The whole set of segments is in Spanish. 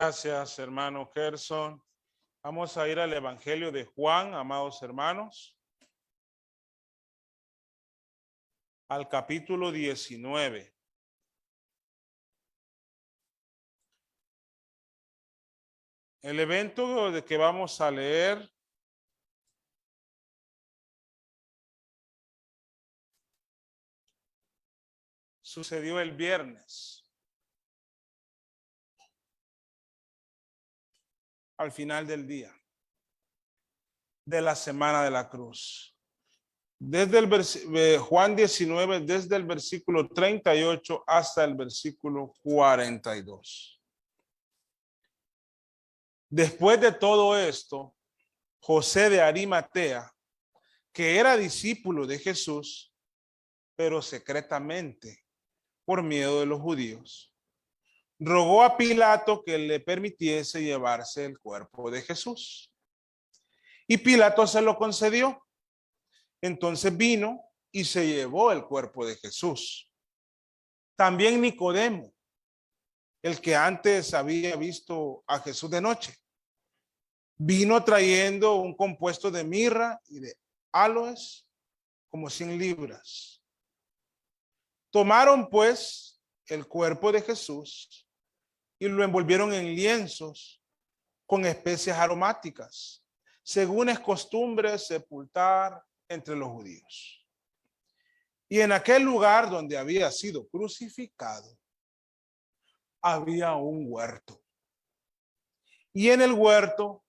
Gracias, hermano Gerson. Vamos a ir al Evangelio de Juan, amados hermanos, al capítulo 19. El evento de que vamos a leer sucedió el viernes, al final del día de la Semana de la Cruz. Desde el Juan 19, desde el versículo 38 hasta el versículo 42. Después de todo esto, José de Arimatea, que era discípulo de Jesús, pero secretamente, por miedo de los judíos, rogó a Pilato que le permitiese llevarse el cuerpo de Jesús. Y Pilato se lo concedió. Entonces vino y se llevó el cuerpo de Jesús. También Nicodemo, el que antes había visto a Jesús de noche, vino trayendo un compuesto de mirra y de áloes, como 100 libras. Tomaron pues el cuerpo de Jesús y lo envolvieron en lienzos con especias aromáticas, según es costumbre sepultar entre los judíos. Y en aquel lugar donde había sido crucificado, había un huerto. Y en el huerto,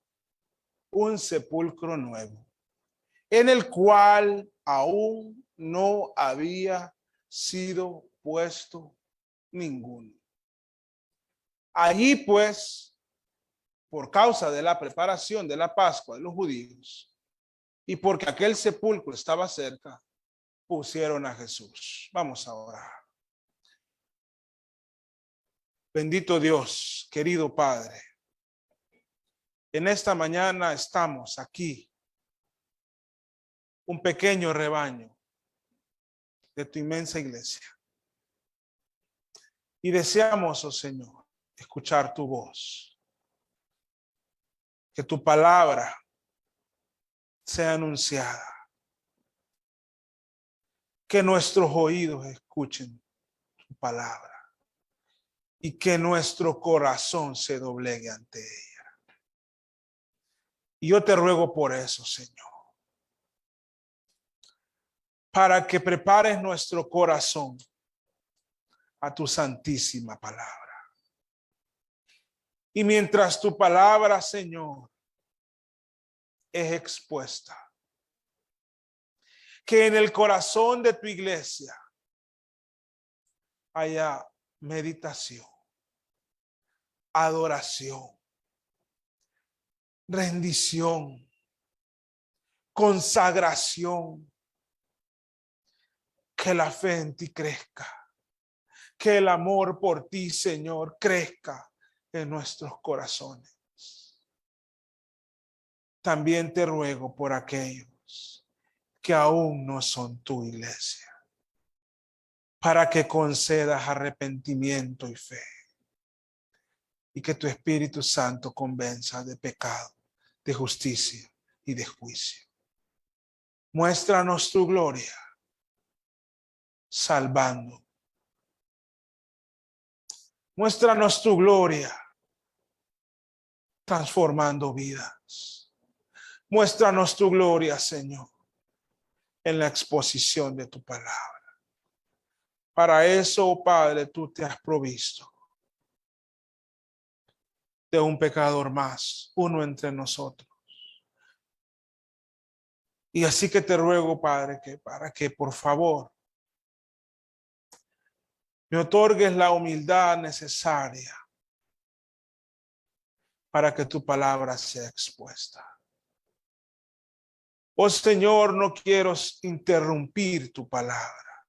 un sepulcro nuevo, en el cual aún no había sido puesto ninguno. Allí pues, por causa de la preparación de la Pascua de los judíos, y porque aquel sepulcro estaba cerca, pusieron a Jesús. Vamos a orar. Bendito Dios, querido Padre, en esta mañana estamos aquí, un pequeño rebaño de tu inmensa iglesia. Y deseamos, oh Señor, escuchar tu voz. Que tu palabra sea anunciada. Que nuestros oídos escuchen tu palabra. Y que nuestro corazón se doblegue ante ella. Y yo te ruego por eso, Señor. Para que prepares nuestro corazón a tu santísima palabra. Y mientras tu palabra, Señor, es expuesta, que en el corazón de tu iglesia haya meditación, adoración, rendición, consagración, que la fe en ti crezca, que el amor por ti, Señor, crezca en nuestros corazones. También te ruego por aquellos que aún no son tu iglesia, para que concedas arrepentimiento y fe, y que tu Espíritu Santo convenza de pecado, de justicia y de juicio. Muéstranos tu gloria, salvando. Muéstranos tu gloria, transformando vidas. Muéstranos tu gloria, Señor, en la exposición de tu palabra. Para eso, oh Padre, tú te has provisto de un pecador más, uno entre nosotros. Y así que te ruego, Padre, que para que por favor me otorgues la humildad necesaria para que tu palabra sea expuesta. Oh Señor, no quiero interrumpir tu palabra.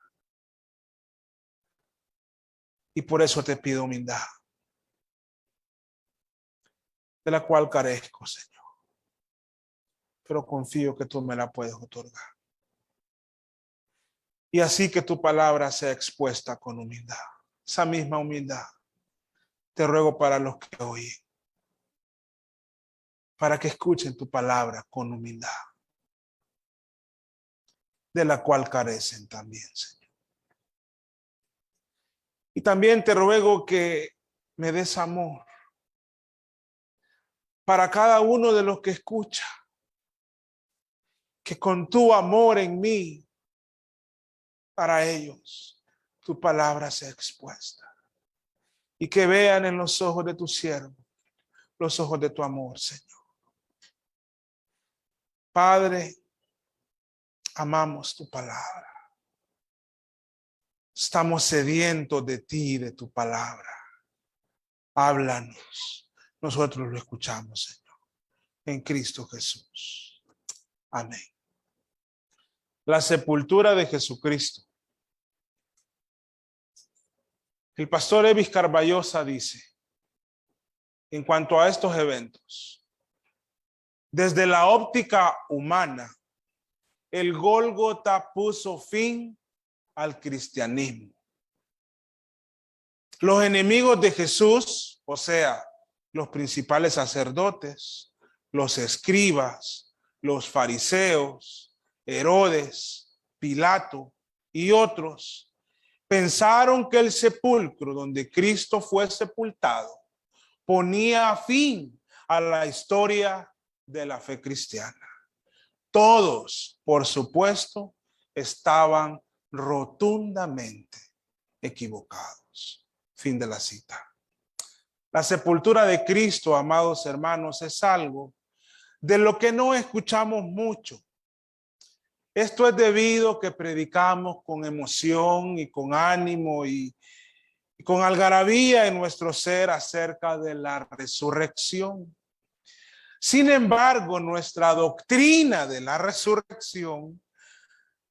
Y por eso te pido humildad, de la cual carezco, Señor. Pero confío que tú me la puedes otorgar. Y así que tu palabra sea expuesta con humildad. Esa misma humildad te ruego para los que oyen. para que escuchen tu palabra con humildad, de la cual carecen también, Señor. Y también te ruego que me des amor para cada uno de los que escucha, que con tu amor en mí, para ellos, tu palabra sea expuesta y que vean en los ojos de tu siervo, los ojos de tu amor, Señor. Padre, amamos tu palabra. Estamos sedientos de ti y de tu palabra. Háblanos. Nosotros lo escuchamos, Señor. En Cristo Jesús. Amén. La sepultura de Jesucristo. El pastor Evis Carballosa dice, en cuanto a estos eventos, desde la óptica humana, el Gólgota puso fin al cristianismo. Los enemigos de Jesús, o sea, los principales sacerdotes, los escribas, los fariseos, Herodes, Pilato y otros, pensaron que el sepulcro donde Cristo fue sepultado ponía fin a la historia de la fe cristiana. Todos, por supuesto, estaban rotundamente equivocados. Fin de la cita. La sepultura de Cristo, amados hermanos, es algo de lo que no escuchamos mucho. Esto es debido a que predicamos con emoción y con ánimo y con algarabía en nuestro ser acerca de la resurrección. Sin embargo, nuestra doctrina de la resurrección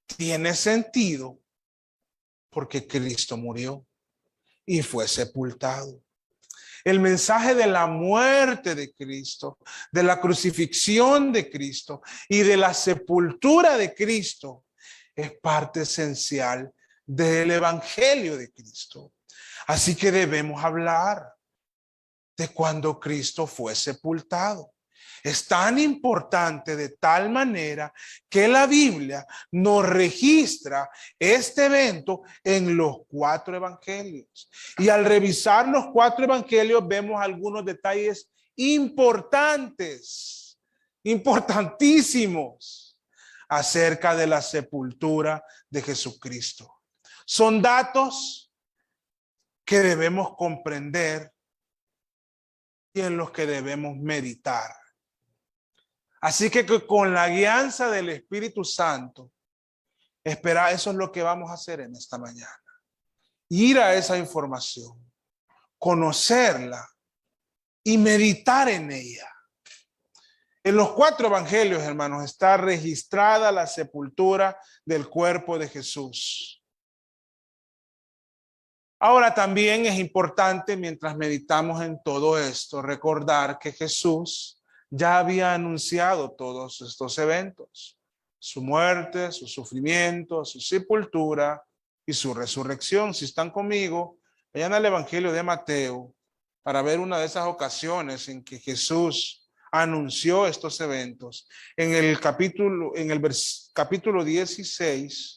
tiene sentido porque Cristo murió y fue sepultado. El mensaje de la muerte de Cristo, de la crucifixión de Cristo y de la sepultura de Cristo es parte esencial del evangelio de Cristo. Así que debemos hablar de cuando Cristo fue sepultado. Es tan importante de tal manera que la Biblia nos registra este evento en los 4 evangelios. Y al revisar los 4 evangelios vemos algunos detalles importantes, importantísimos, acerca de la sepultura de Jesucristo. Son datos que debemos comprender y en los que debemos meditar. Así que con la guianza del Espíritu Santo, espera, eso es lo que vamos a hacer en esta mañana. Ir a esa información, conocerla y meditar en ella. En los 4 evangelios, hermanos, está registrada la sepultura del cuerpo de Jesús. Ahora también es importante, mientras meditamos en todo esto, recordar que Jesús ya había anunciado todos estos eventos: su muerte, su sufrimiento, su sepultura y su resurrección. Si están conmigo, vayan al Evangelio de Mateo para ver una de esas ocasiones en que Jesús anunció estos eventos. En el capítulo 16.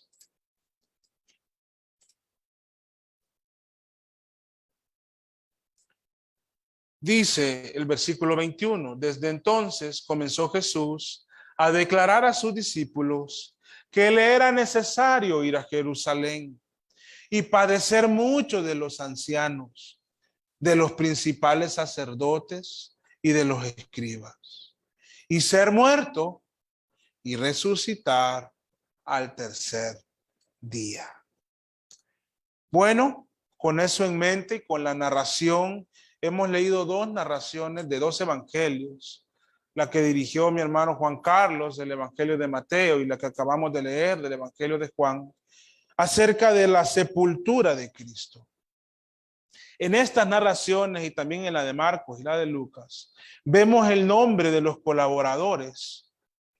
Dice el versículo 21, desde entonces comenzó Jesús a declarar a sus discípulos que le era necesario ir a Jerusalén y padecer mucho de los ancianos, de los principales sacerdotes y de los escribas, y ser muerto y resucitar al tercer día. Bueno, con eso en mente y con la narración, hemos leído 2 narraciones de 2 evangelios, la que dirigió mi hermano Juan Carlos del Evangelio de Mateo y la que acabamos de leer del Evangelio de Juan, acerca de la sepultura de Cristo. En estas narraciones y también en la de Marcos y la de Lucas, vemos el nombre de los colaboradores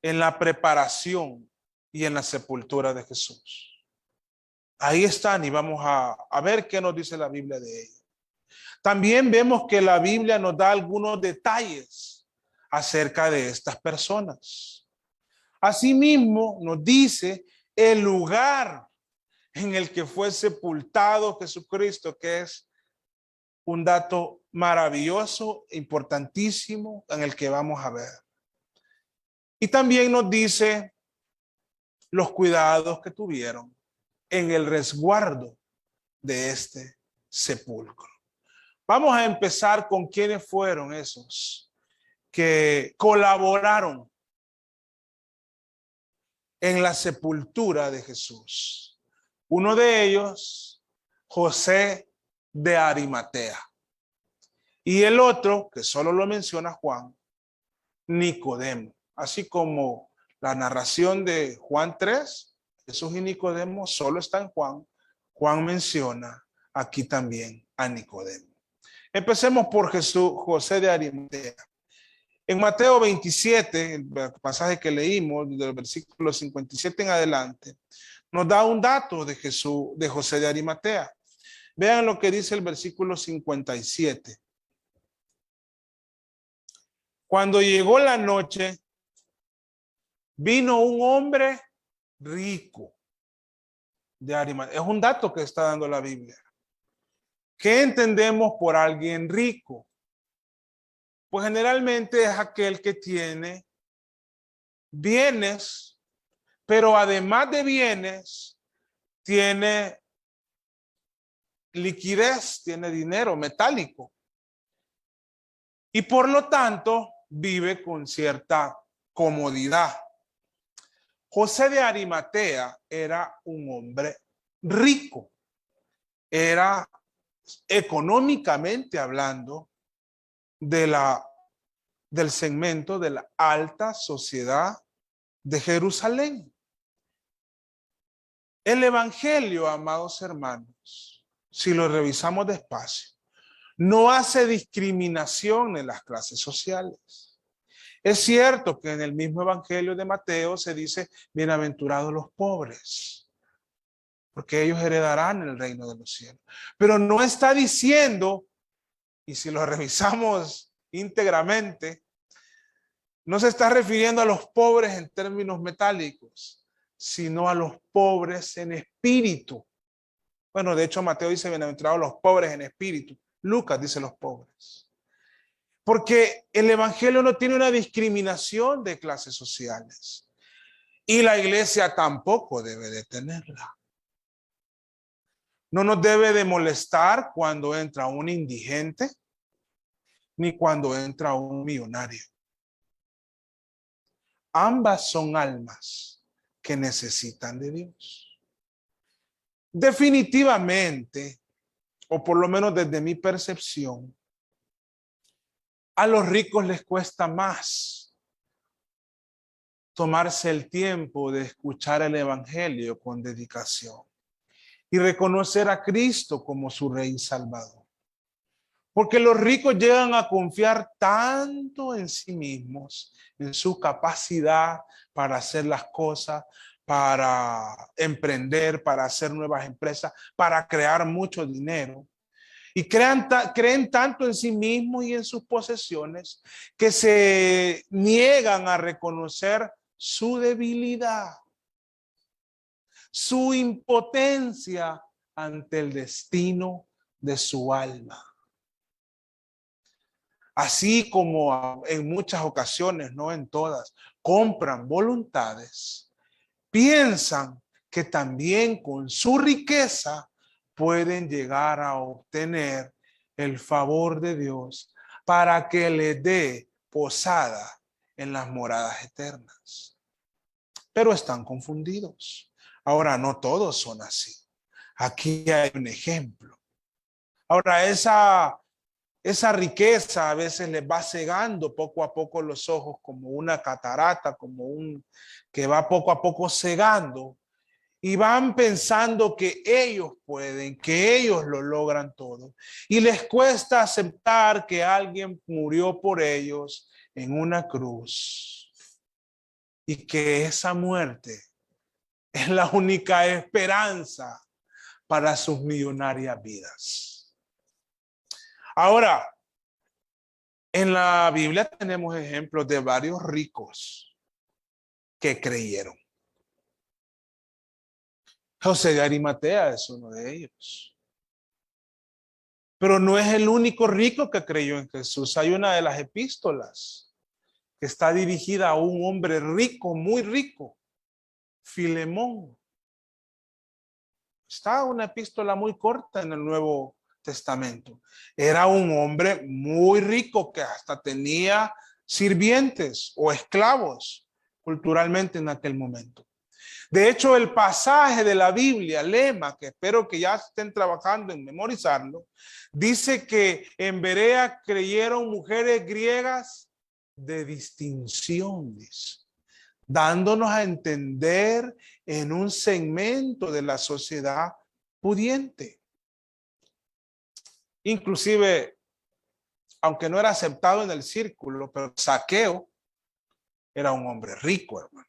en la preparación y en la sepultura de Jesús. Ahí están y vamos a ver qué nos dice la Biblia de ellos. También vemos que la Biblia nos da algunos detalles acerca de estas personas. Asimismo, nos dice el lugar en el que fue sepultado Jesucristo, que es un dato maravilloso, importantísimo, en el que vamos a ver. Y también nos dice los cuidados que tuvieron en el resguardo de este sepulcro. Vamos a empezar con quiénes fueron esos que colaboraron en la sepultura de Jesús. Uno de ellos, José de Arimatea. Y el otro, que solo lo menciona Juan, Nicodemo. Así como la narración de Juan 3, Jesús y Nicodemo solo está en Juan. Juan menciona aquí también a Nicodemo. Empecemos por José de Arimatea. En Mateo 27, el pasaje que leímos, del versículo 57 en adelante, nos da un dato de José de Arimatea. Vean lo que dice el versículo 57. Cuando llegó la noche, vino un hombre rico de Arimatea. Es un dato que está dando la Biblia. ¿Qué entendemos por alguien rico? Pues generalmente es aquel que tiene bienes, pero además de bienes, tiene liquidez, tiene dinero metálico. Y por lo tanto, vive con cierta comodidad. José de Arimatea era un hombre rico. Era económicamente hablando del segmento de la alta sociedad de Jerusalén. El evangelio, amados hermanos, si lo revisamos despacio, no hace discriminación en las clases sociales. Es cierto que en el mismo evangelio de Mateo se dice, bienaventurados los pobres, porque ellos heredarán el reino de los cielos. Pero no está diciendo, y si lo revisamos íntegramente, no se está refiriendo a los pobres en términos metálicos, sino a los pobres en espíritu. Bueno, de hecho Mateo dice, bienaventurados los pobres en espíritu. Lucas dice los pobres. Porque el evangelio no tiene una discriminación de clases sociales. Y la iglesia tampoco debe de tenerla. No nos debe de molestar cuando entra un indigente, ni cuando entra un millonario. Ambas son almas que necesitan de Dios. Definitivamente, o por lo menos desde mi percepción, a los ricos les cuesta más tomarse el tiempo de escuchar el evangelio con dedicación y reconocer a Cristo como su Rey y Salvador. Porque los ricos llegan a confiar tanto en sí mismos, en su capacidad para hacer las cosas, para emprender, para hacer nuevas empresas, para crear mucho dinero. Y creen tanto en sí mismos y en sus posesiones que se niegan a reconocer su debilidad, su impotencia ante el destino de su alma. Así como en muchas ocasiones, no en todas, compran voluntades, piensan que también con su riqueza pueden llegar a obtener el favor de Dios para que les dé posada en las moradas eternas. Pero están confundidos. Ahora, no todos son así. Aquí hay un ejemplo. Ahora, esa riqueza a veces les va cegando poco a poco los ojos como una catarata, que va poco a poco cegando. Y van pensando que ellos pueden, que ellos lo logran todo. Y les cuesta aceptar que alguien murió por ellos en una cruz. Y que esa muerte es la única esperanza para sus millonarias vidas. Ahora, En la Biblia tenemos ejemplos de varios ricos que creyeron. José de Arimatea es uno de ellos. Pero no es el único rico que creyó en Jesús. Hay una de las epístolas que está dirigida a un hombre rico, muy rico, Filemón. Está una epístola muy corta en el Nuevo Testamento. Era un hombre muy rico que hasta tenía sirvientes o esclavos culturalmente en aquel momento. De hecho, el pasaje de la Biblia, lema, que espero que ya estén trabajando en memorizarlo, dice que en Berea creyeron mujeres griegas de distinción, dice, dándonos a entender en un segmento de la sociedad pudiente. Inclusive, aunque no era aceptado en el círculo, pero Zaqueo era un hombre rico, hermano.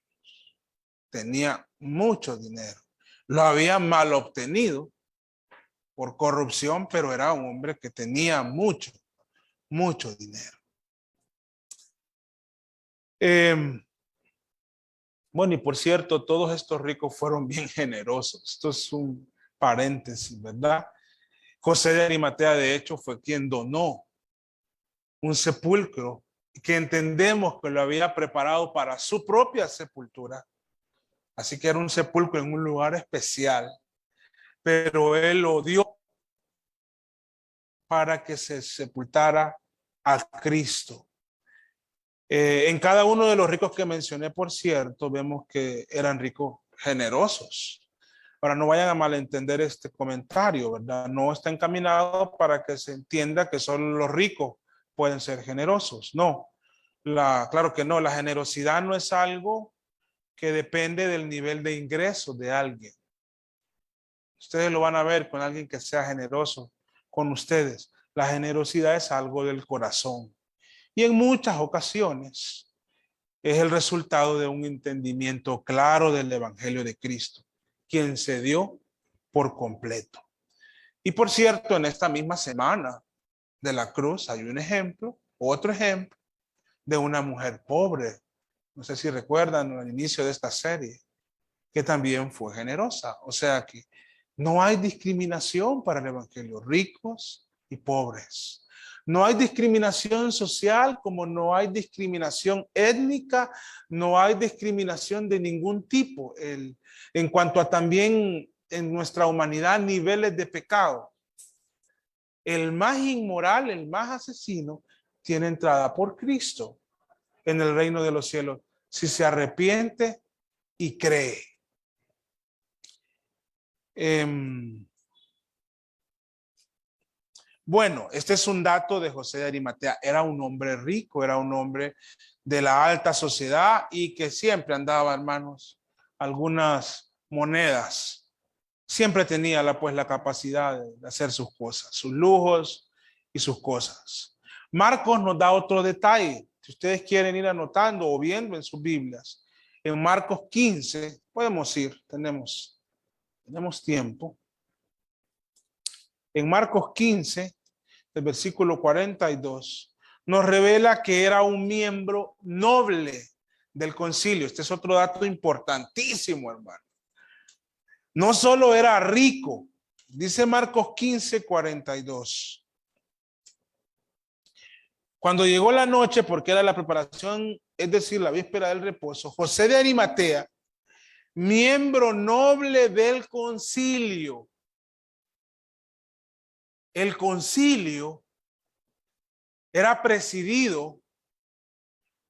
Tenía mucho dinero. Lo había mal obtenido por corrupción, pero era un hombre que tenía mucho, mucho dinero. Bueno, y por cierto, todos estos ricos fueron bien generosos. Esto es un paréntesis, ¿verdad? José de Arimatea, de hecho, fue quien donó un sepulcro que entendemos que lo había preparado para su propia sepultura. Así que era un sepulcro en un lugar especial, pero él lo dio para que se sepultara a Cristo. En cada uno de los ricos que mencioné, por cierto, vemos que eran ricos generosos. Ahora, no vayan a malentender este comentario, ¿verdad? No está encaminado para que se entienda que solo los ricos pueden ser generosos. No, claro que no. La generosidad no es algo que depende del nivel de ingresos de alguien. Ustedes lo van a ver con alguien que sea generoso con ustedes. La generosidad es algo del corazón. Y en muchas ocasiones es el resultado de un entendimiento claro del Evangelio de Cristo, quien se dio por completo. Y por cierto, en esta misma semana de la cruz hay un ejemplo, otro ejemplo, de una mujer pobre. No sé si recuerdan al inicio de esta serie, que también fue generosa. O sea que no hay discriminación para el Evangelio, ricos y pobres. No hay discriminación social como no hay discriminación étnica, no hay discriminación de ningún tipo. En cuanto a también en nuestra humanidad niveles de pecado. El más inmoral, el más asesino, tiene entrada por Cristo en el reino de los cielos, si se arrepiente y cree. Bueno, este es un dato de José de Arimatea. Era un hombre rico, era un hombre de la alta sociedad y que siempre andaba, hermanos, algunas monedas. Siempre tenía la capacidad de hacer sus cosas, sus lujos y sus cosas. Marcos nos da otro detalle. Si ustedes quieren ir anotando o viendo en sus Biblias, en Marcos 15, podemos ir, tenemos tiempo. En Marcos 15, el versículo 42, nos revela que era un miembro noble del concilio. Este es otro dato importantísimo, hermano. No solo era rico, dice Marcos 15, 42. Cuando llegó la noche, porque era la preparación, es decir, la víspera del reposo, José de Arimatea, miembro noble del concilio. El concilio era presidido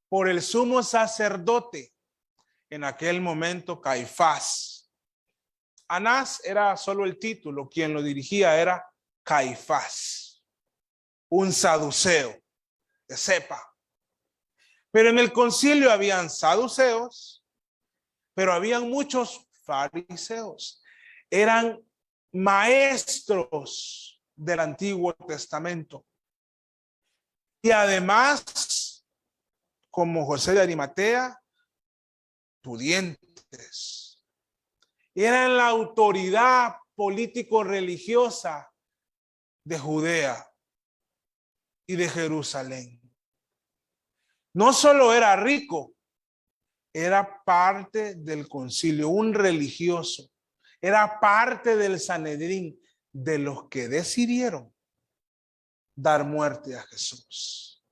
por el sumo sacerdote, en aquel momento Caifás. Anás era solo el título, quien lo dirigía era Caifás, un saduceo, de cepa. Pero en el concilio habían saduceos, pero habían muchos fariseos. Eran maestros del Antiguo Testamento. Y además, como José de Arimatea, pudientes. Eran la autoridad político-religiosa de Judea y de Jerusalén. No solo era rico, era parte del concilio, un religioso. Era parte del Sanedrín, de los que decidieron dar muerte a Jesús.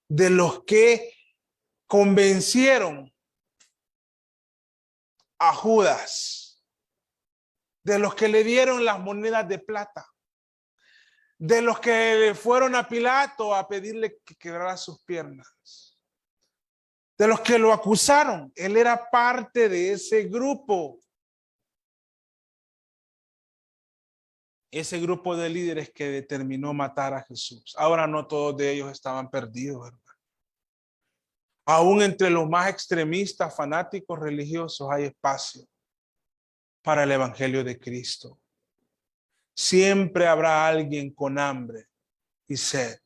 De los que convencieron a Judas. De los que le dieron las monedas de plata. De los que fueron a Pilato a pedirle que quebrara sus piernas. De los que lo acusaron. Él era parte de ese grupo. Ese grupo de líderes que determinó matar a Jesús. Ahora no todos de ellos estaban perdidos, hermano. Aún entre los más extremistas, fanáticos religiosos, hay espacio para el evangelio de Cristo. Siempre habrá alguien con hambre y sed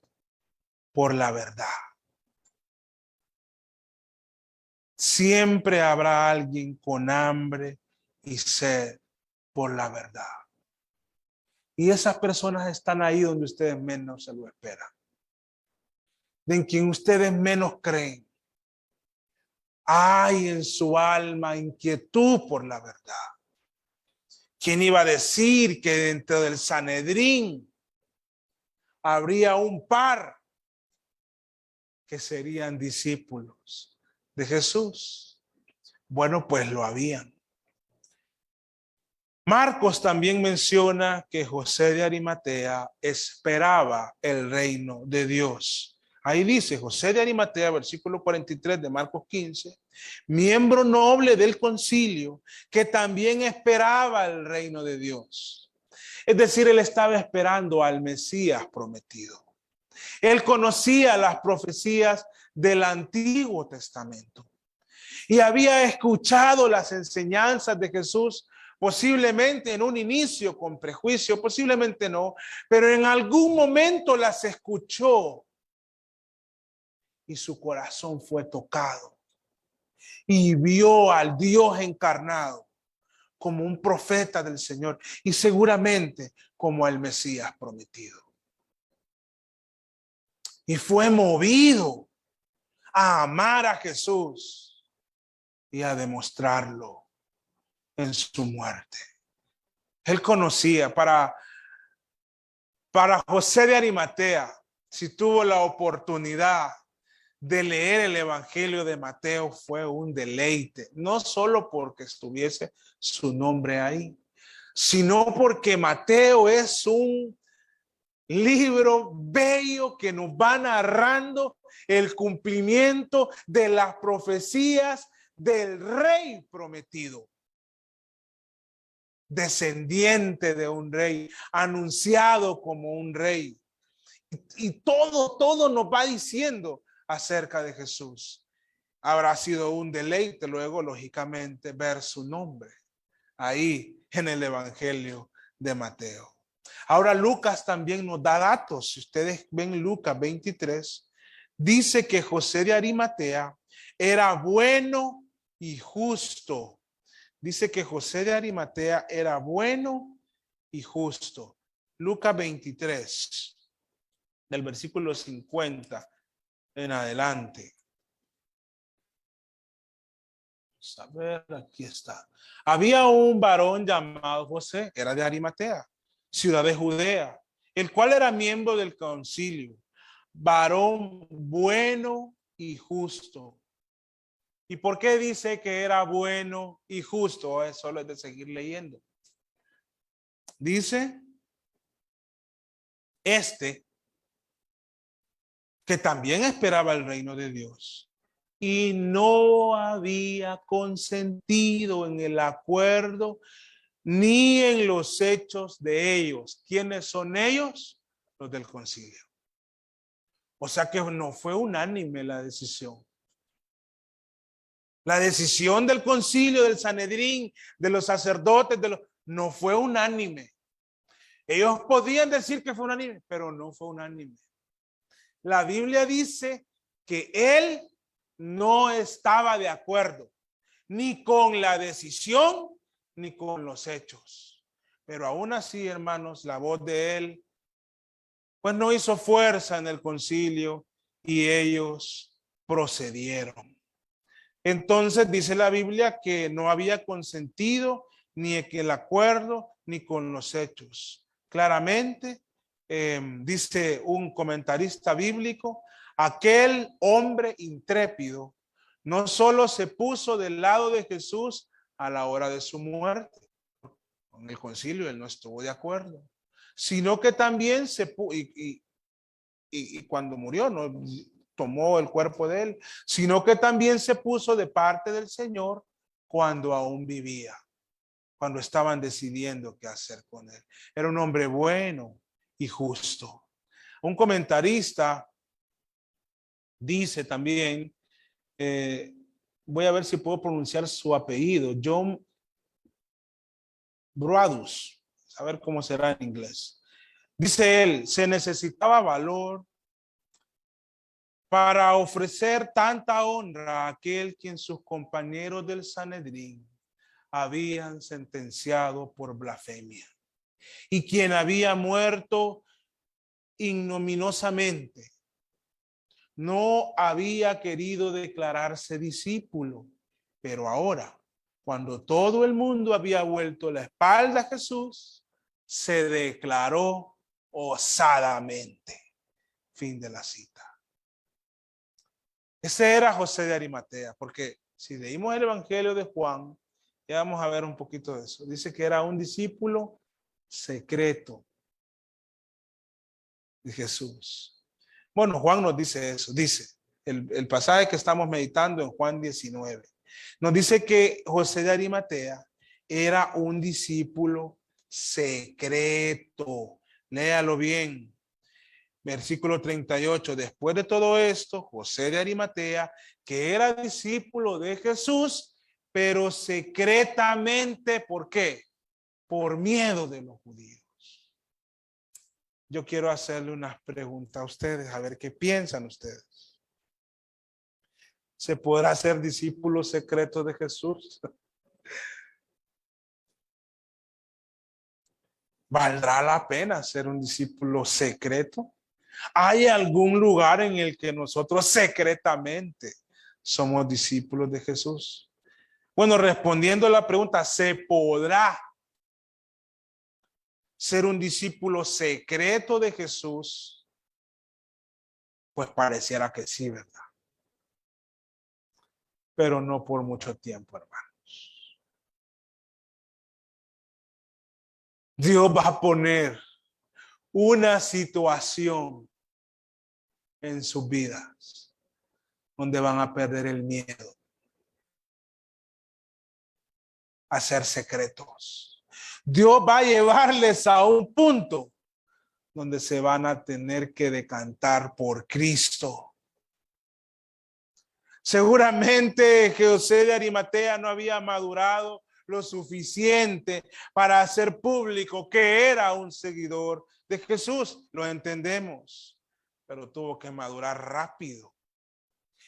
por la verdad. Siempre habrá alguien con hambre y sed por la verdad. Y esas personas están ahí donde ustedes menos se lo esperan. En quien ustedes menos creen. Hay en su alma inquietud por la verdad. ¿Quién iba a decir que dentro del Sanedrín habría un par que serían discípulos de Jesús? Bueno, pues lo habían. Marcos también menciona que José de Arimatea esperaba el reino de Dios. Ahí dice José de Arimatea, versículo 43 de Marcos 15, miembro noble del concilio, que también esperaba el reino de Dios. Es decir, él estaba esperando al Mesías prometido. Él conocía las profecías del Antiguo Testamento y había escuchado las enseñanzas de Jesús, posiblemente en un inicio con prejuicio, posiblemente no, pero en algún momento las escuchó y su corazón fue tocado y vio al Dios encarnado como un profeta del Señor y seguramente como el Mesías prometido. Y fue movido a amar a Jesús y a demostrarlo en su muerte. Él conocía, para José de Arimatea, si tuvo la oportunidad de leer el Evangelio de Mateo, fue un deleite, no solo porque estuviese su nombre ahí, sino porque Mateo es un libro bello que nos va narrando el cumplimiento de las profecías del rey prometido. Descendiente de un rey, anunciado como un rey. Y todo nos va diciendo acerca de Jesús. Habrá sido un deleite luego, lógicamente, ver su nombre ahí en el Evangelio de Mateo. Ahora Lucas también nos da datos. Si ustedes ven Lucas 23, dice que José de Arimatea era bueno y justo. Dice que José de Arimatea era bueno y justo. Lucas 23, del versículo 50 en adelante. Vamos a ver, aquí está. Había un varón llamado José, era de Arimatea, ciudad de Judea, el cual era miembro del concilio, varón bueno y justo. ¿Y por qué dice que era bueno y justo? Solo es de seguir leyendo. Dice, que también esperaba el reino de Dios y no había consentido en el acuerdo ni en los hechos de ellos. ¿Quiénes son ellos? Los del concilio. O sea que no fue unánime la decisión. La decisión del concilio, del Sanedrín, de los sacerdotes, no fue unánime. Ellos podían decir que fue unánime, pero no fue unánime. La Biblia dice que él no estaba de acuerdo ni con la decisión ni con los hechos. Pero aún así, hermanos, la voz de él pues no hizo fuerza en el concilio y ellos procedieron. Entonces dice la Biblia que no había consentido ni en el acuerdo ni con los hechos. Claramente, dice un comentarista bíblico, aquel hombre intrépido no solo se puso del lado de Jesús a la hora de su muerte, con el concilio él no estuvo de acuerdo, sino que también y cuando murió no tomó el cuerpo de él, sino que también se puso de parte del Señor cuando aún vivía, cuando estaban decidiendo qué hacer con él. Era un hombre bueno y justo. Un comentarista dice también, voy a ver si puedo pronunciar su apellido, John Broadus, a ver cómo será en inglés. Dice él, se necesitaba valor para ofrecer tanta honra a aquel quien sus compañeros del Sanedrín habían sentenciado por blasfemia y quien había muerto ignominiosamente. No había querido declararse discípulo, pero ahora, cuando todo el mundo había vuelto la espalda a Jesús, se declaró osadamente. Fin de la cita. Ese era José de Arimatea, porque si leímos el Evangelio de Juan, ya vamos a ver un poquito de eso. Dice que era un discípulo secreto de Jesús. Bueno, Juan nos dice eso, dice el pasaje que estamos meditando en Juan 19. Nos dice que José de Arimatea era un discípulo secreto. Léalo bien. Versículo 38. Después de todo esto, José de Arimatea, que era discípulo de Jesús, pero secretamente, ¿por qué? Por miedo de los judíos. Yo quiero hacerle unas preguntas a ustedes, a ver qué piensan ustedes. ¿Se podrá ser discípulo secreto de Jesús? ¿Valdrá la pena ser un discípulo secreto? ¿Hay algún lugar en el que nosotros secretamente somos discípulos de Jesús? Bueno, respondiendo a la pregunta, ¿se podrá ser un discípulo secreto de Jesús? Pues pareciera que sí, ¿verdad? Pero no por mucho tiempo, hermanos. Dios va a poner una situación en sus vidas donde van a perder el miedo a ser secretos. Dios va a llevarles a un punto donde se van a tener que decantar por Cristo. Seguramente José de Arimatea no había madurado lo suficiente para hacer público que era un seguidor de Jesús. Lo entendemos, pero tuvo que madurar rápido.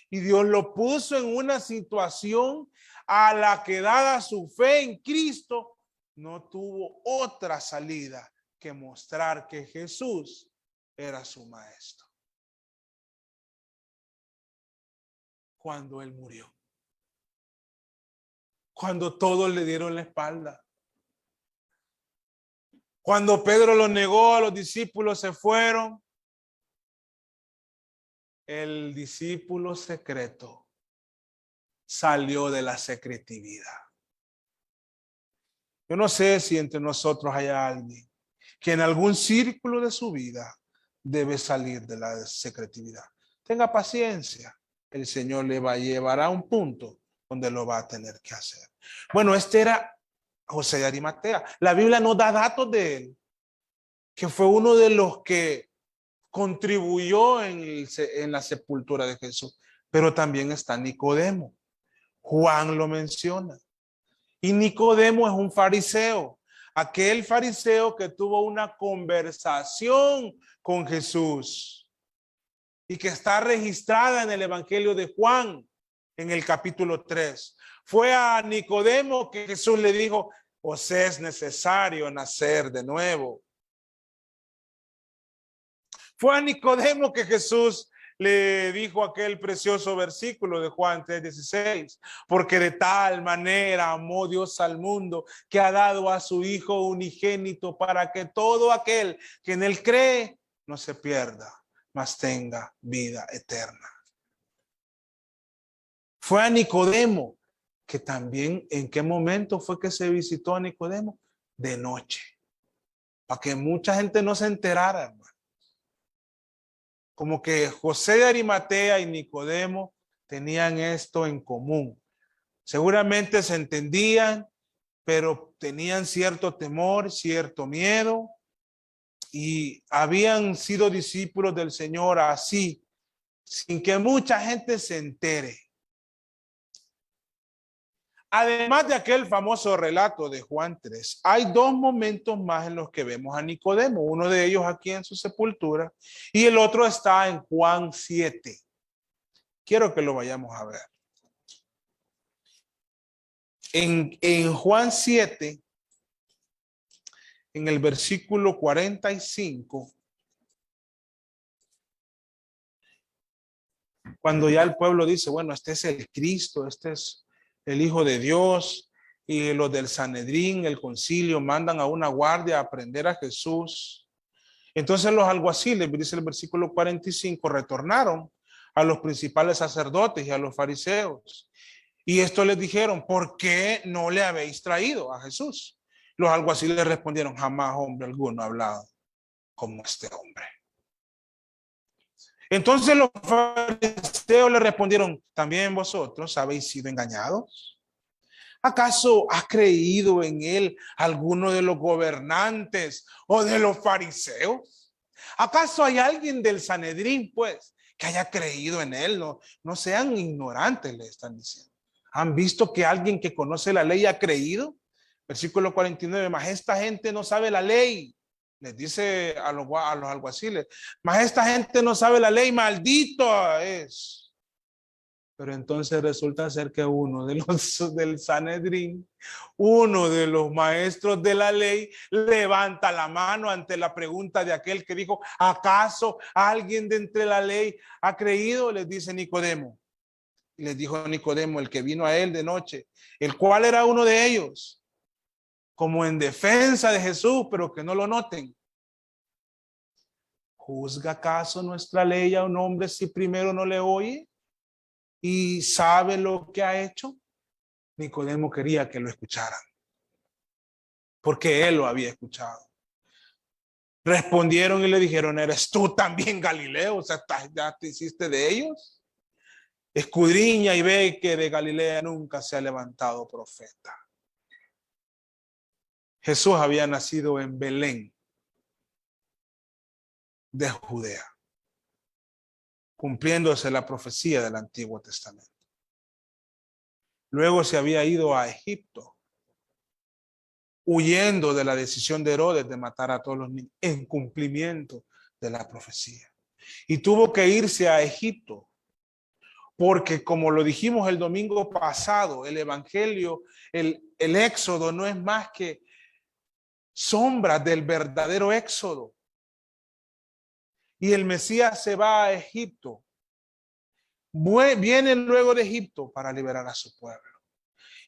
Y Dios lo puso en una situación a la que, dada su fe en Cristo, no tuvo otra salida que mostrar que Jesús era su maestro. Cuando él murió, cuando todos le dieron la espalda, cuando Pedro lo negó, los discípulos se fueron, el discípulo secreto salió de la secretividad. Yo no sé si entre nosotros hay alguien que en algún círculo de su vida debe salir de la secretividad. Tenga paciencia. El Señor le va a llevar a un punto donde lo va a tener que hacer. Bueno, este era José de Arimatea. La Biblia nos da datos de él, que fue uno de los que contribuyó en la sepultura de Jesús. Pero también está Nicodemo. Juan lo menciona. Y Nicodemo es un fariseo. Aquel fariseo que tuvo una conversación con Jesús y que está registrada en el Evangelio de Juan, en el capítulo 3. Fue a Nicodemo que Jesús le dijo, os es necesario nacer de nuevo. Fue a Nicodemo que Jesús le dijo aquel precioso versículo de Juan 3:16, porque de tal manera amó Dios al mundo que ha dado a su Hijo unigénito para que todo aquel que en él cree no se pierda, mas tenga vida eterna. Fue a Nicodemo, que también, ¿en qué momento fue que se visitó a Nicodemo? De noche, para que mucha gente no se enterara, hermano. Como que José de Arimatea y Nicodemo tenían esto en común. Seguramente se entendían, pero tenían cierto temor, cierto miedo, y habían sido discípulos del Señor así, sin que mucha gente se entere. Además de aquel famoso relato de Juan 3, hay dos momentos más en los que vemos a Nicodemo. Uno de ellos aquí en su sepultura y el otro está en Juan 7. Quiero que lo vayamos a ver. En Juan 7, en el versículo 45, cuando ya el pueblo dice, bueno, este es el Cristo, este es el Hijo de Dios, y los del Sanedrín, el concilio, mandan a una guardia a prender a Jesús. Entonces los alguaciles, dice el versículo 45, retornaron a los principales sacerdotes y a los fariseos. Y esto les dijeron, ¿por qué no le habéis traído a Jesús? Los alguaciles le respondieron, jamás hombre alguno ha hablado como este hombre. Entonces los fariseos le respondieron, ¿también vosotros habéis sido engañados? ¿Acaso ha creído en él alguno de los gobernantes o de los fariseos? ¿Acaso hay alguien del Sanedrín, pues, que haya creído en él? No sean ignorantes, le están diciendo. ¿Han visto que alguien que conoce la ley ha creído? Versículo 49, mas esta gente no sabe la ley. Les dice a los alguaciles, mas esta gente no sabe la ley, maldito es. Pero entonces resulta ser que uno de los del Sanedrín, uno de los maestros de la ley, levanta la mano ante la pregunta de aquel que dijo, ¿acaso alguien de entre la ley ha creído? Les dice Nicodemo. Y les dijo Nicodemo, el que vino a él de noche, el cual era uno de ellos, como en defensa de Jesús, pero que no lo noten. ¿Juzga acaso nuestra ley a un hombre si primero no le oye y sabe lo que ha hecho? Nicodemo quería que lo escucharan, porque él lo había escuchado. Respondieron y le dijeron, ¿eres tú también Galileo? O sea, ¿ya te hiciste de ellos? Escudriña y ve que de Galilea nunca se ha levantado profeta. Jesús había nacido en Belén de Judea, cumpliéndose la profecía del Antiguo Testamento. Luego se había ido a Egipto, huyendo de la decisión de Herodes de matar a todos los niños, en cumplimiento de la profecía. Y tuvo que irse a Egipto, porque como lo dijimos el domingo pasado, el evangelio, el éxodo no es más que sombras del verdadero éxodo. Y el Mesías se va a Egipto. Viene luego de Egipto para liberar a su pueblo.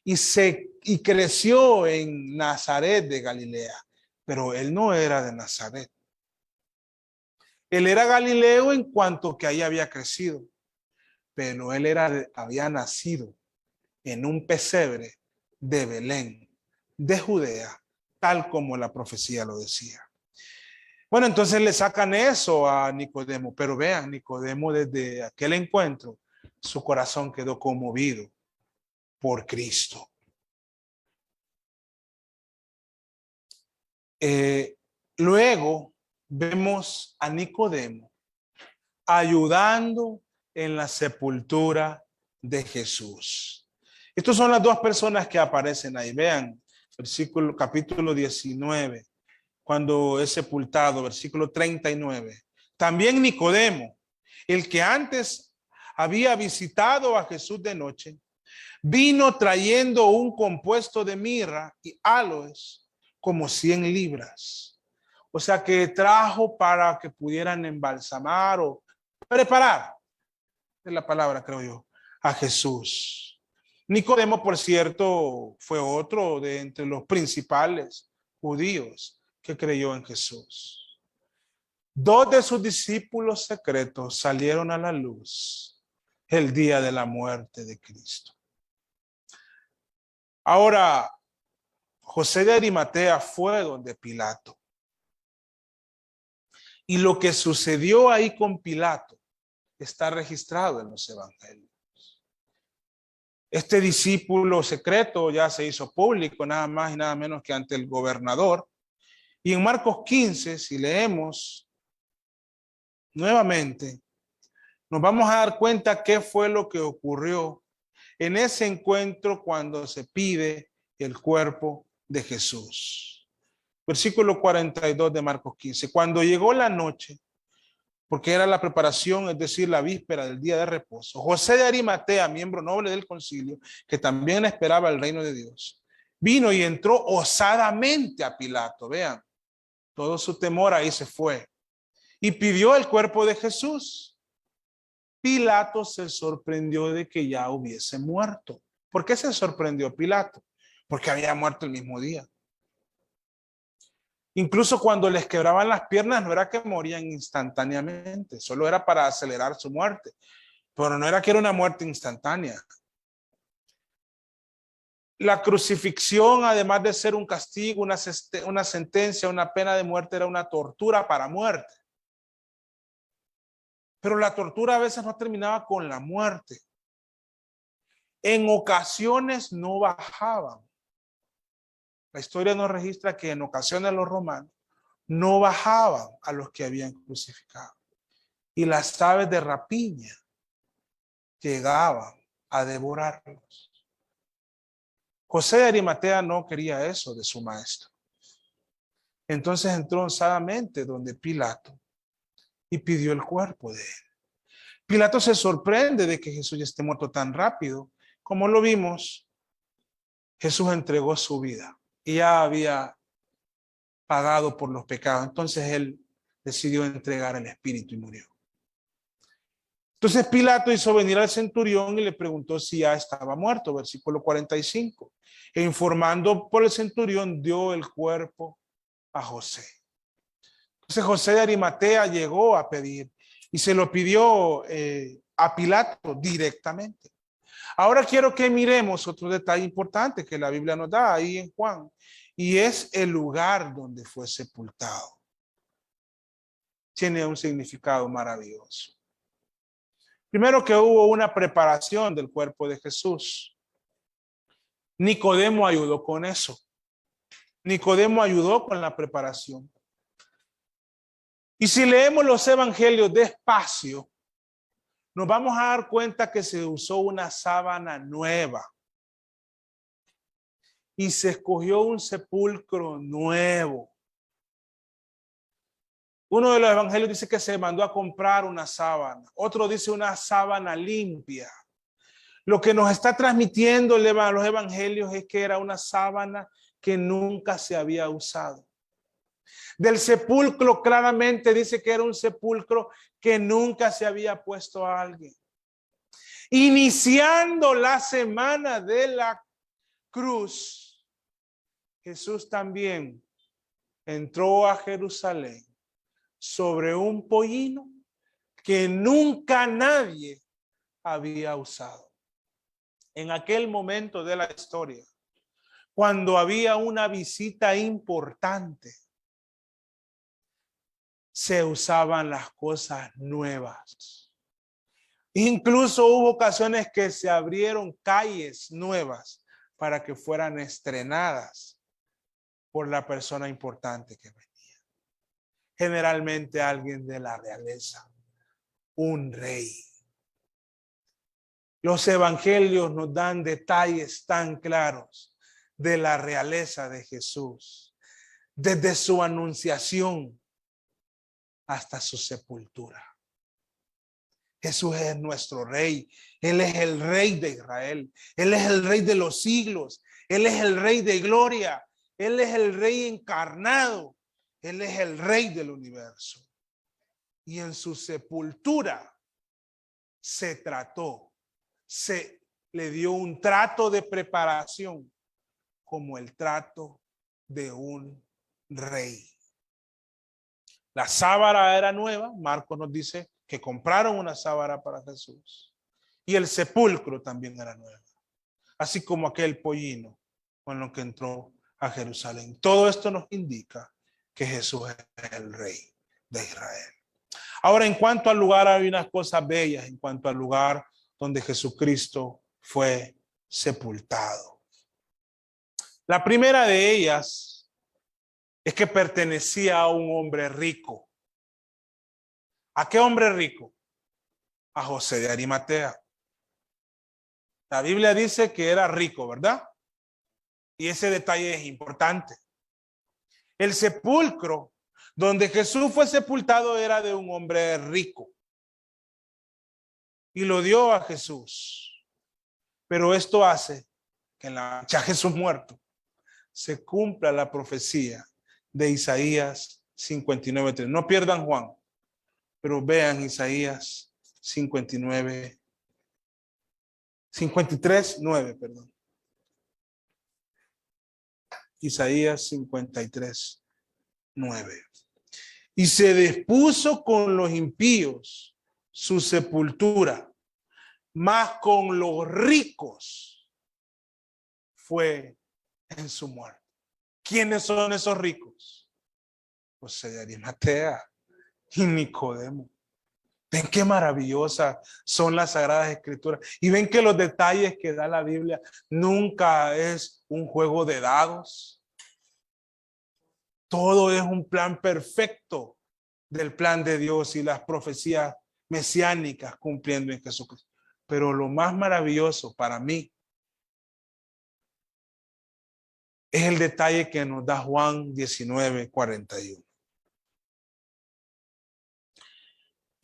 Y creció en Nazaret de Galilea, pero él no era de Nazaret. Él era galileo en cuanto que ahí había crecido, pero él había nacido en un pesebre de Belén, de Judea, tal como la profecía lo decía. Bueno, entonces le sacan eso a Nicodemo, pero vean, Nicodemo desde aquel encuentro, su corazón quedó conmovido por Cristo. Luego vemos a Nicodemo ayudando en la sepultura de Jesús. Estas son las dos personas que aparecen ahí. Vean, capítulo 19, cuando es sepultado, versículo 39. También Nicodemo, el que antes había visitado a Jesús de noche, vino trayendo un compuesto de mirra y áloes como 100 libras. O sea que trajo para que pudieran embalsamar o preparar es la palabra, creo yo, a Jesús. Nicodemo, por cierto, fue otro de entre los principales judíos que creyó en Jesús. Dos de sus discípulos secretos salieron a la luz el día de la muerte de Cristo. Ahora, José de Arimatea fue donde Pilato. Y lo que sucedió ahí con Pilato está registrado en los evangelios. Este discípulo secreto ya se hizo público nada más y nada menos que ante el gobernador. Y en Marcos 15, si leemos nuevamente, nos vamos a dar cuenta qué fue lo que ocurrió en ese encuentro cuando se pide el cuerpo de Jesús. Versículo 42 de Marcos 15. Cuando llegó la noche, porque era la preparación, es decir, la víspera del día de reposo, José de Arimatea, miembro noble del concilio, que también esperaba el reino de Dios, vino y entró osadamente a Pilato. Vean, todo su temor ahí se fue. Y pidió el cuerpo de Jesús. Pilato se sorprendió de que ya hubiese muerto. ¿Por qué se sorprendió Pilato? Porque había muerto el mismo día. Incluso cuando les quebraban las piernas, no era que morían instantáneamente, solo era para acelerar su muerte, pero no era que era una muerte instantánea. La crucifixión, además de ser un castigo, una sentencia, una pena de muerte, era una tortura para muerte. Pero la tortura a veces no terminaba con la muerte. En ocasiones no bajaban. La historia nos registra que en ocasiones los romanos no bajaban a los que habían crucificado. Y las aves de rapiña llegaban a devorarlos. José de Arimatea no quería eso de su maestro. Entonces entró osadamente donde Pilato y pidió el cuerpo de él. Pilato se sorprende de que Jesús ya esté muerto tan rápido. Como lo vimos, Jesús entregó su vida y ya había pagado por los pecados. Entonces él decidió entregar el espíritu y murió. Entonces Pilato hizo venir al centurión y le preguntó si ya estaba muerto, versículo 45. E informando por el centurión, dio el cuerpo a José. Entonces José de Arimatea llegó a pedir y se lo pidió a Pilato directamente. Ahora quiero que miremos otro detalle importante que la Biblia nos da ahí en Juan, y es el lugar donde fue sepultado. Tiene un significado maravilloso. Primero, que hubo una preparación del cuerpo de Jesús. Nicodemo ayudó con eso. Nicodemo ayudó con la preparación. Y si leemos los evangelios despacio, nos vamos a dar cuenta que se usó una sábana nueva y se escogió un sepulcro nuevo. Uno de los evangelios dice que se mandó a comprar una sábana. Otro dice una sábana limpia. Lo que nos está transmitiendo los evangelios es que era una sábana que nunca se había usado. Del sepulcro claramente dice que era un sepulcro que nunca se había puesto a alguien. Iniciando la semana de la cruz, Jesús también entró a Jerusalén sobre un pollino que nunca nadie había usado. En aquel momento de la historia, cuando había una visita importante, se usaban las cosas nuevas. Incluso hubo ocasiones que se abrieron calles nuevas para que fueran estrenadas por la persona importante que venía. Generalmente alguien de la realeza, un rey. Los evangelios nos dan detalles tan claros de la realeza de Jesús, desde su anunciación hasta su sepultura. Jesús es nuestro rey. Él es el rey de Israel. Él es el rey de los siglos. Él es el rey de gloria. Él es el rey encarnado. Él es el rey del universo. Y en su sepultura se trató, se le dio un trato de preparación como el trato de un rey. La sábana era nueva. Marcos nos dice que compraron una sábana para Jesús. Y el sepulcro también era nuevo. Así como aquel pollino con lo que entró a Jerusalén. Todo esto nos indica que Jesús es el rey de Israel. Ahora, en cuanto al lugar, hay unas cosas bellas en cuanto al lugar donde Jesucristo fue sepultado. La primera de ellas es que pertenecía a un hombre rico. ¿A qué hombre rico? A José de Arimatea. La Biblia dice que era rico, ¿verdad? Y ese detalle es importante. El sepulcro donde Jesús fue sepultado era de un hombre rico. Y lo dio a Jesús. Pero esto hace que en la ya Jesús muerto se cumpla la profecía de Isaías 59:3. No pierdan Juan, pero vean Isaías 53:9, perdón. Isaías 53:9. Y se dispuso con los impíos su sepultura, mas con los ricos fue en su muerte. ¿Quiénes son esos ricos? José de Arimatea y Nicodemo. Ven qué maravillosas son las Sagradas Escrituras. Y ven que los detalles que da la Biblia nunca es un juego de dados. Todo es un plan perfecto del plan de Dios y las profecías mesiánicas cumpliendo en Jesucristo. Pero lo más maravilloso para mí es el detalle que nos da Juan 19:41.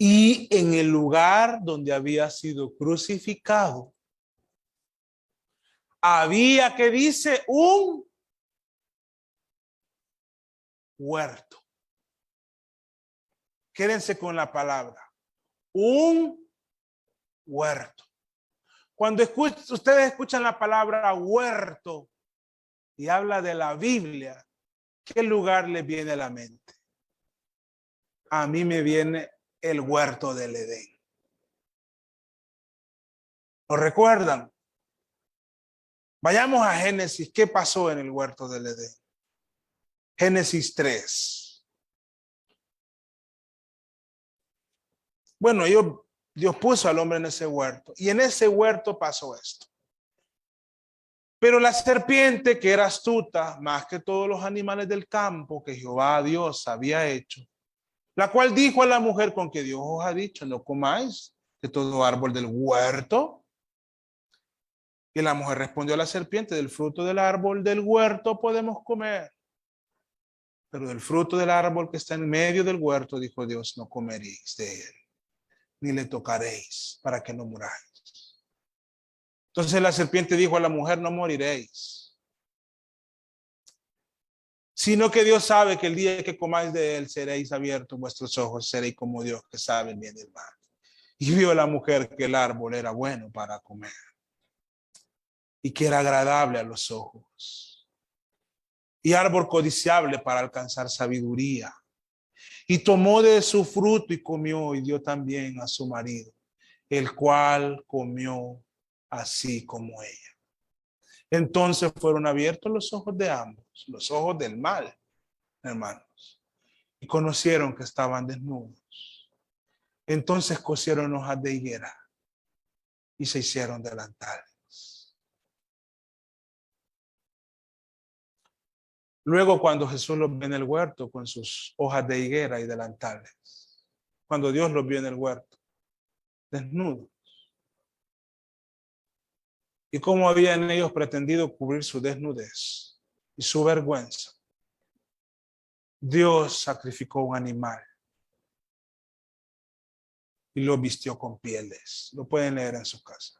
Y en el lugar donde había sido crucificado, había, que dice, un huerto. Quédense con la palabra. Un huerto. Cuando ustedes escuchan la palabra huerto y habla de la Biblia, ¿qué lugar les viene a la mente? A mí me viene el huerto del Edén. ¿Lo recuerdan? Vayamos a Génesis. ¿Qué pasó en el huerto del Edén? Génesis 3. Bueno, Dios puso al hombre en ese huerto. Y en ese huerto pasó esto. Pero la serpiente, que era astuta, más que todos los animales del campo que Jehová Dios había hecho, la cual dijo a la mujer: con que Dios os ha dicho, no comáis de todo árbol del huerto. Y la mujer respondió a la serpiente: del fruto del árbol del huerto podemos comer, pero del fruto del árbol que está en medio del huerto, dijo Dios, no comeréis de él, ni le tocaréis, para que no muráis. Entonces la serpiente dijo a la mujer: no moriréis, sino que Dios sabe que el día que comáis de él seréis abiertos vuestros ojos, seréis como Dios, que sabe el bien y el mal. Y vio la mujer que el árbol era bueno para comer y que era agradable a los ojos y árbol codiciable para alcanzar sabiduría. Y tomó de su fruto y comió, y dio también a su marido, el cual comió así como ella. Entonces fueron abiertos los ojos de ambos, los ojos del mal, hermanos, y conocieron que estaban desnudos. Entonces cosieron hojas de higuera y se hicieron delantales. Luego, cuando Jesús los ve en el huerto con sus hojas de higuera y delantales, cuando Dios los vio en el huerto, desnudos, y cómo habían ellos pretendido cubrir su desnudez y su vergüenza, Dios sacrificó un animal y lo vistió con pieles. Lo pueden leer en su casa.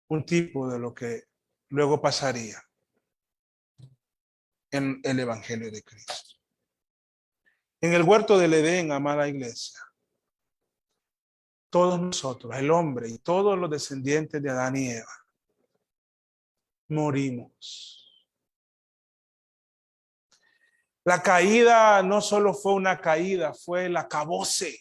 Un tipo de lo que luego pasaría en el Evangelio de Cristo. En el huerto del Edén, amada iglesia, todos nosotros, el hombre y todos los descendientes de Adán y Eva, morimos. La caída no solo fue una caída, fue el acabose.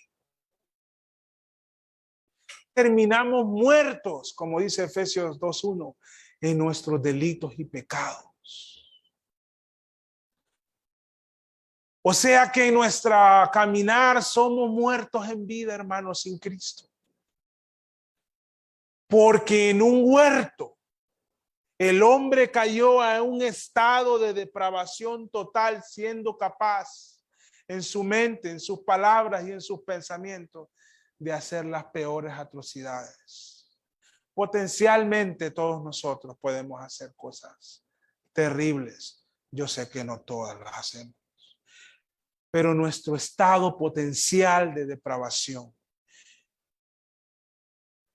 Terminamos muertos, como dice Efesios 2:1, en nuestros delitos y pecados. O sea que en nuestra caminar somos muertos en vida, hermanos, sin Cristo. Porque en un huerto el hombre cayó a un estado de depravación total, siendo capaz en su mente, en sus palabras y en sus pensamientos de hacer las peores atrocidades. Potencialmente todos nosotros podemos hacer cosas terribles. Yo sé que no todas las hacemos. Pero nuestro estado potencial de depravación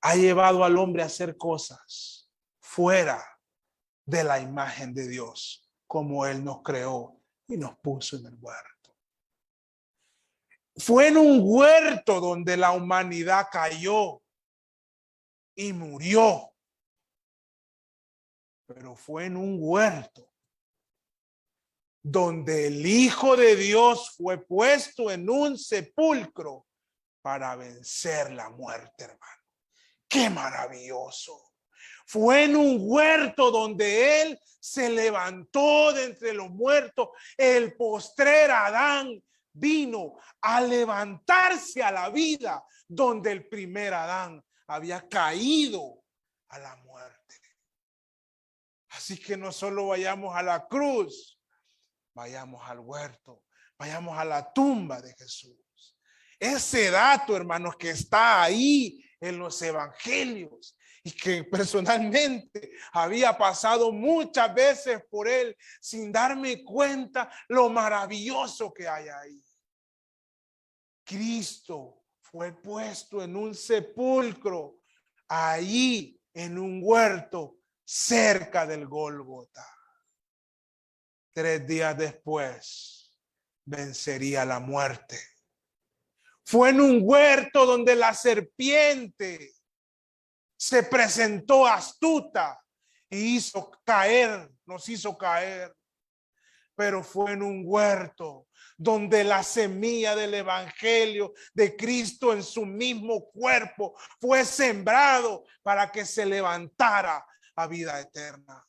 ha llevado al hombre a hacer cosas fuera de la imagen de Dios, como Él nos creó y nos puso en el huerto. Fue en un huerto donde la humanidad cayó y murió. Pero fue en un huerto donde el Hijo de Dios fue puesto en un sepulcro para vencer la muerte, hermano. ¡Qué maravilloso! Fue en un huerto donde Él se levantó de entre los muertos. El postrer Adán vino a levantarse a la vida donde el primer Adán había caído a la muerte. Así que no solo vayamos a la cruz, vayamos al huerto, vayamos a la tumba de Jesús. Ese dato, hermanos, que está ahí en los evangelios y que personalmente había pasado muchas veces por él sin darme cuenta lo maravilloso que hay ahí. Cristo fue puesto en un sepulcro, ahí en un huerto cerca del Gólgota. 3 días después vencería la muerte. Fue en un huerto donde la serpiente se presentó astuta y nos hizo caer. Pero fue en un huerto donde la semilla del evangelio de Cristo en su mismo cuerpo fue sembrado para que se levantara a vida eterna.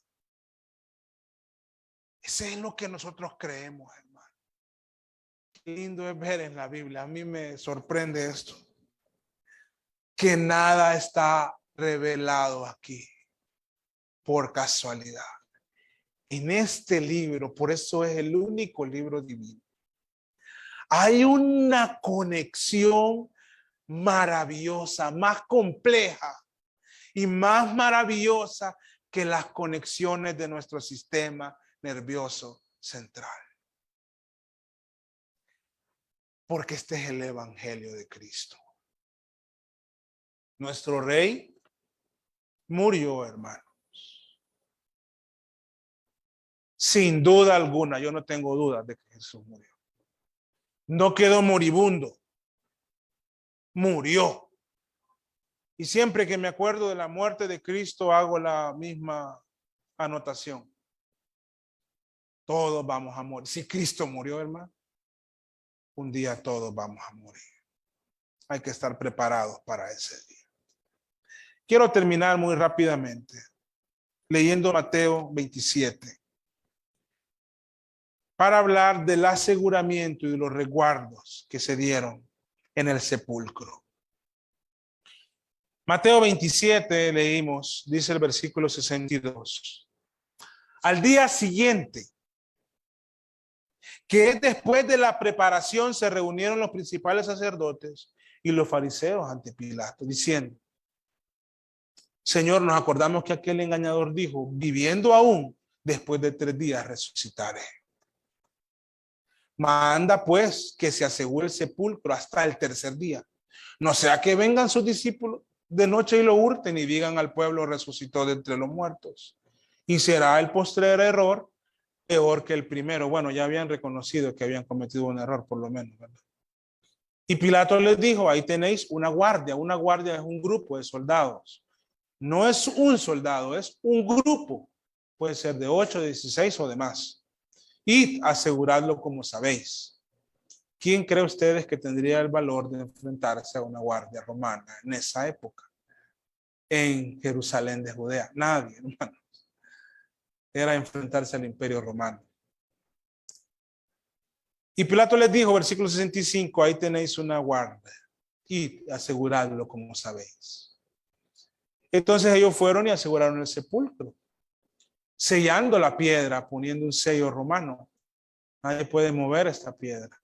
Ese es lo que nosotros creemos, hermano. Qué lindo es ver en la Biblia. A mí me sorprende esto. Que nada está revelado aquí por casualidad. En este libro, por eso es el único libro divino, hay una conexión maravillosa, más compleja y más maravillosa que las conexiones de nuestro sistema nervioso central. Porque este es el evangelio de Cristo. Nuestro rey murió, hermanos. Sin duda alguna, yo no tengo dudas de que Jesús murió. No quedó moribundo, murió. Y siempre que me acuerdo de la muerte de Cristo, hago la misma anotación. Todos vamos a morir. Si Cristo murió, hermano, un día todos vamos a morir. Hay que estar preparados para ese día. Quiero terminar muy rápidamente leyendo Mateo 27 para hablar del aseguramiento y de los resguardos que se dieron en el sepulcro. Mateo 27 leímos, dice el versículo 62. Al día siguiente, que es después de la preparación, se reunieron los principales sacerdotes y los fariseos ante Pilato, diciendo: Señor, nos acordamos que aquel engañador dijo: viviendo aún, después de 3 días resucitaré. Manda pues que se asegure el sepulcro hasta el 3er día. No sea que vengan sus discípulos de noche y lo hurten y digan al pueblo: resucitó de entre los muertos. Y será el postrer error peor que el primero. Bueno, ya habían reconocido que habían cometido un error, por lo menos, ¿verdad? Y Pilato les dijo, ahí tenéis una guardia. Una guardia es un grupo de soldados. No es un soldado, es un grupo. Puede ser de 8, 16 o de más. Y aseguradlo como sabéis. ¿Quién cree ustedes que tendría el valor de enfrentarse a una guardia romana en esa época? En Jerusalén de Judea. Nadie, hermano. Era enfrentarse al imperio romano. Y Pilato les dijo, versículo 65, ahí tenéis una guardia y aseguradlo como sabéis. Entonces ellos fueron y aseguraron el sepulcro, sellando la piedra, poniendo un sello romano. Nadie puede mover esta piedra.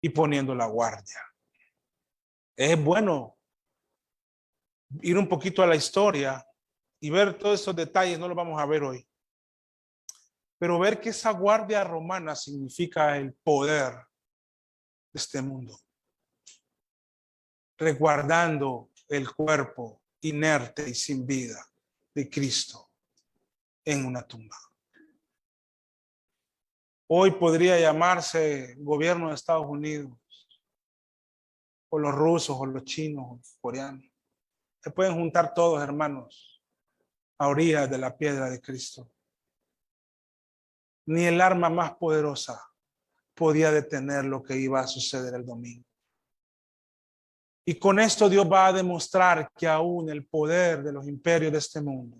Y poniendo la guardia. Es bueno ir un poquito a la historia y ver todos esos detalles, no los vamos a ver hoy. Pero ver que esa guardia romana significa el poder de este mundo, resguardando el cuerpo inerte y sin vida de Cristo en una tumba. Hoy podría llamarse gobierno de Estados Unidos, o los rusos, o los chinos, o los coreanos. Se pueden juntar todos, hermanos, a orillas de la piedra de Cristo. Ni el arma más poderosa podía detener lo que iba a suceder el domingo. Y con esto Dios va a demostrar que aún el poder de los imperios de este mundo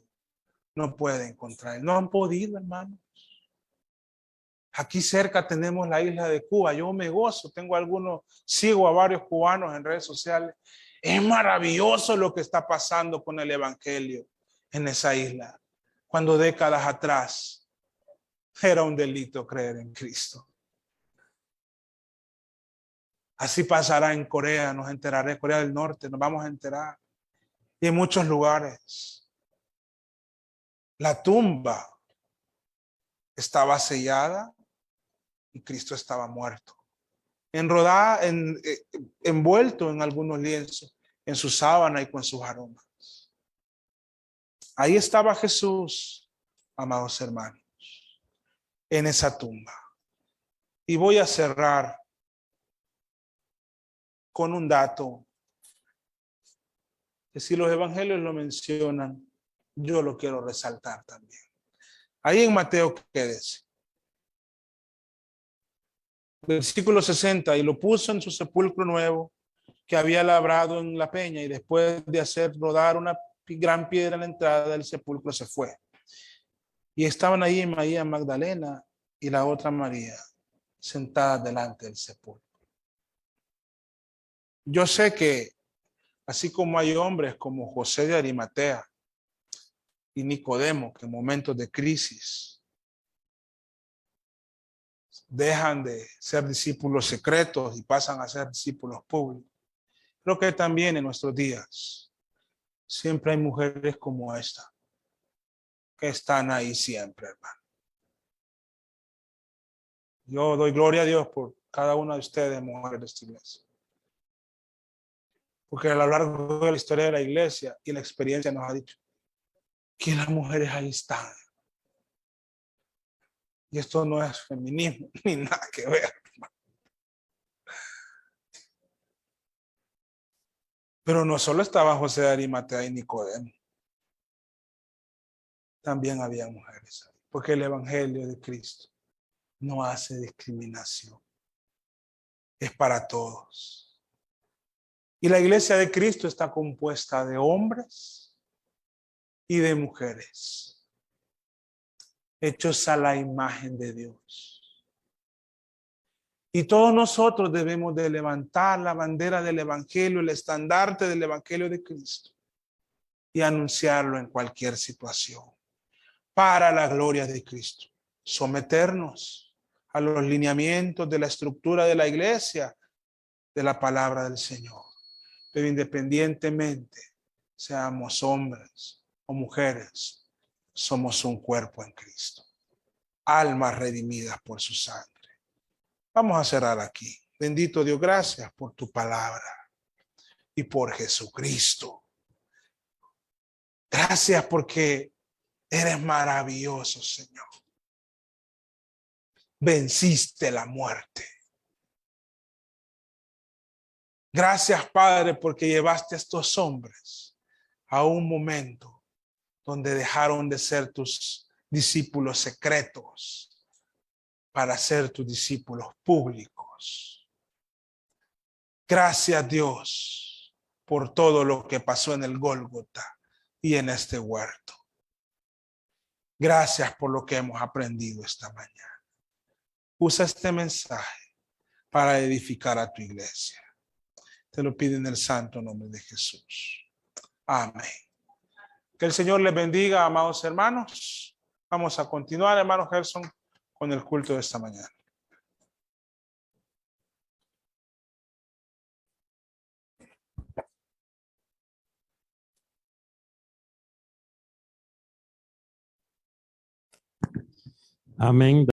no puede encontrar. No han podido, hermanos. Aquí cerca tenemos la isla de Cuba. Yo me gozo, tengo algunos, sigo a varios cubanos en redes sociales. Es maravilloso lo que está pasando con el evangelio en esa isla. Cuando décadas atrás era un delito creer en Cristo. Así pasará en Corea, nos enteraré, Corea del Norte, nos vamos a enterar. Y en muchos lugares. La tumba estaba sellada y Cristo estaba muerto. Envuelto en algunos lienzos, en su sábana y con sus aromas. Ahí estaba Jesús, amados hermanos, en esa tumba. Y voy a cerrar con un dato que si los evangelios lo mencionan, yo lo quiero resaltar también. Ahí en Mateo, ¿qué dice? Versículo 60, y lo puso en su sepulcro nuevo que había labrado en la peña, y después de hacer rodar una gran piedra en la entrada del sepulcro se fue. Y estaban ahí María Magdalena y la otra María sentadas delante del sepulcro. Yo sé que así como hay hombres como José de Arimatea y Nicodemo que en momentos de crisis dejan de ser discípulos secretos y pasan a ser discípulos públicos, creo que también en nuestros días siempre hay mujeres como esta que están ahí siempre, hermano. Yo doy gloria a Dios por cada una de ustedes, mujeres de esta iglesia. Porque a lo largo de la historia de la iglesia y la experiencia nos ha dicho que las mujeres ahí están. Y esto no es feminismo ni nada que ver. Pero no solo estaba José de Arimatea y Nicodemo. También había mujeres ahí. Porque el evangelio de Cristo no hace discriminación. Es para todos. Y la iglesia de Cristo está compuesta de hombres y de mujeres, hechos a la imagen de Dios. Y todos nosotros debemos de levantar la bandera del evangelio, el estandarte del evangelio de Cristo y anunciarlo en cualquier situación para la gloria de Cristo. Someternos a los lineamientos de la estructura de la iglesia, de la palabra del Señor. Pero independientemente seamos hombres o mujeres, somos un cuerpo en Cristo. Almas redimidas por su sangre. Vamos a cerrar aquí. Bendito Dios, gracias por tu palabra y por Jesucristo. Gracias porque eres maravilloso, Señor. Venciste la muerte. Gracias, Padre, porque llevaste a estos hombres a un momento donde dejaron de ser tus discípulos secretos para ser tus discípulos públicos. Gracias, Dios, por todo lo que pasó en el Gólgota y en este huerto. Gracias por lo que hemos aprendido esta mañana. Usa este mensaje para edificar a tu iglesia. Te lo pido en el santo nombre de Jesús. Amén. Que el Señor les bendiga, amados hermanos. Vamos a continuar, hermano Gerson, con el culto de esta mañana. Amén.